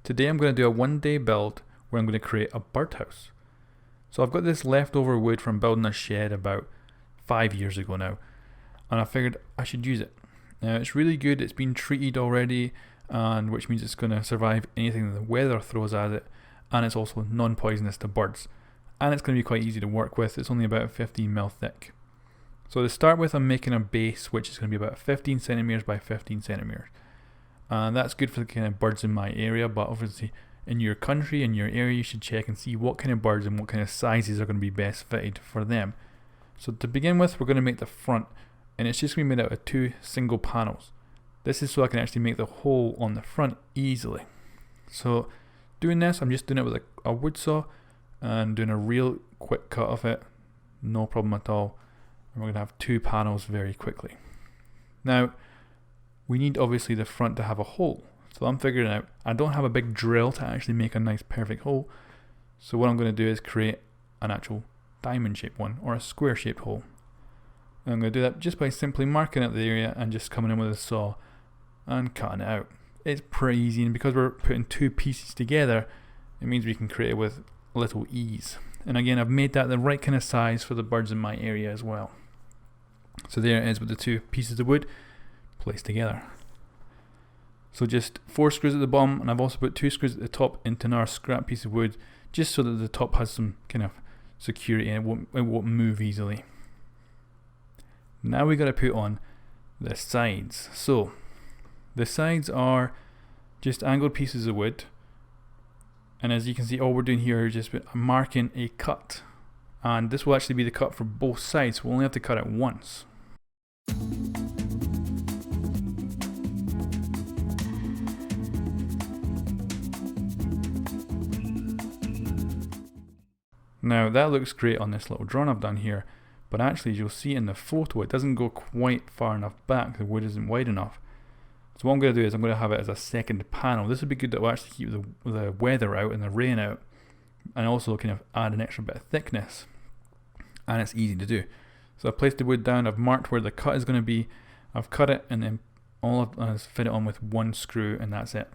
Today I'm going to do a 1-day build where I'm going to create a birdhouse. So I've got this leftover wood from building a shed about 5 years ago now, and I figured I should use it. Now it's really good, it's been treated already, and which means it's going to survive anything the weather throws at it, and it's also non-poisonous to birds, and it's going to be quite easy to work with. It's only about 15mm thick. So to start with, I'm making a base which is going to be about 15 centimeters by 15 centimeters, and that's good for the kind of birds in my area, but obviously in your country, in your area, you should check and see what kind of birds and what kind of sizes are going to be best fitted for them. So to begin with, we're going to make the front, and it's just going to be made out of 2 single panels. This is so I can actually make the hole on the front easily. So doing this, I'm just doing it with a wood saw and doing a real quick cut of it, no problem at all. And we're going to have 2 panels very quickly. Now we need obviously the front to have a hole. So I'm figuring out, I don't have a big drill to actually make a nice perfect hole. So what I'm going to do is create an actual diamond shaped one, or a square shaped hole. And I'm going to do that just by simply marking out the area and just coming in with a saw and cutting it out. It's pretty easy, and because we're putting 2 pieces together, it means we can create it with little ease. And again, I've made that the right kind of size for the birds in my area as well. So there it is with the 2 pieces of wood placed together. So just 4 screws at the bottom, and I've also put 2 screws at the top into another scrap piece of wood, just so that the top has some kind of security and it won't move easily. Now we got to put on the sides. So the sides are just angled pieces of wood, and as you can see, all we're doing here is just marking a cut, and this will actually be the cut for both sides. We'll only have to cut it once. Now that looks great on this little drawing I've done here, but actually as you'll see in the photo, it doesn't go quite far enough back. The wood isn't wide enough. So what I'm going to do is I'm going to have it as a second panel. This would be good that will actually keep the weather out and the rain out, and also kind of add an extra bit of thickness, and it's easy to do. So I've placed the wood down, I've marked where the cut is going to be, I've cut it, and then all I've done is fit it on with 1 screw, and that's it.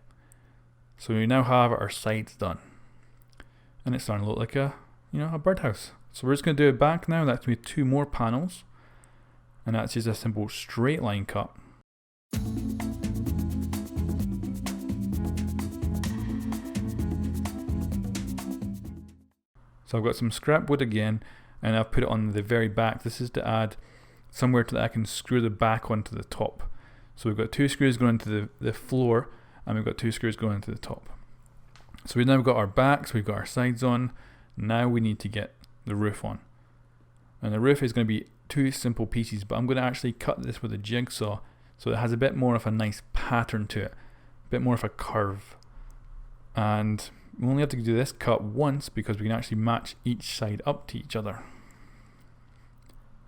So we now have our sides done, and it's starting to look like a birdhouse. So we're just going to do it back now. That's going to be 2 more panels, and that's just a simple straight line cut. So I've got some scrap wood again, and I've put it on the very back. This is to add somewhere that I can screw the back onto the top. So we've got 2 screws going into the floor, and we've got 2 screws going into the top. So we've now got our backs, we've got our sides on. Now we need to get the roof on. And the roof is going to be 2 simple pieces, but I'm going to actually cut this with a jigsaw so it has a bit more of a nice pattern to it, a bit more of a curve. And we only have to do this cut once because we can actually match each side up to each other.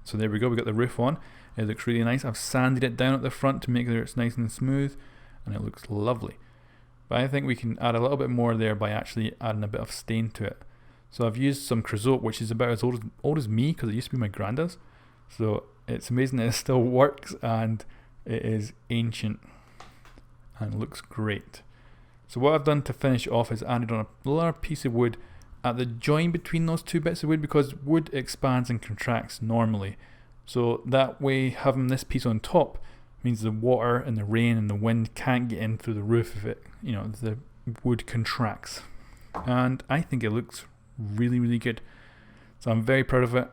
So there we go, we got the roof on. It looks really nice. I've sanded it down at the front to make sure it's nice and smooth, and it looks lovely. But I think we can add a little bit more there by actually adding a bit of stain to it. So I've used some creosote, which is about as old as me, because it used to be my granddad's. So it's amazing that it still works, and it is ancient and looks great. So what I've done to finish off is added on a large piece of wood at the join between those 2 bits of wood, because wood expands and contracts normally. So that way, having this piece on top means the water and the rain and the wind can't get in through the roof if it, the wood contracts. And I think it looks really, really good. So I'm very proud of it.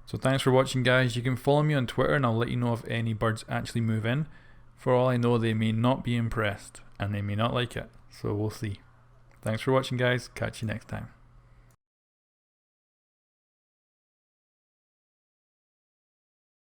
So thanks for watching, guys. You can follow me on Twitter, and I'll let you know if any birds actually move in. For all I know, they may not be impressed, and they may not like it. So we'll see. Thanks for watching, guys. Catch you next time.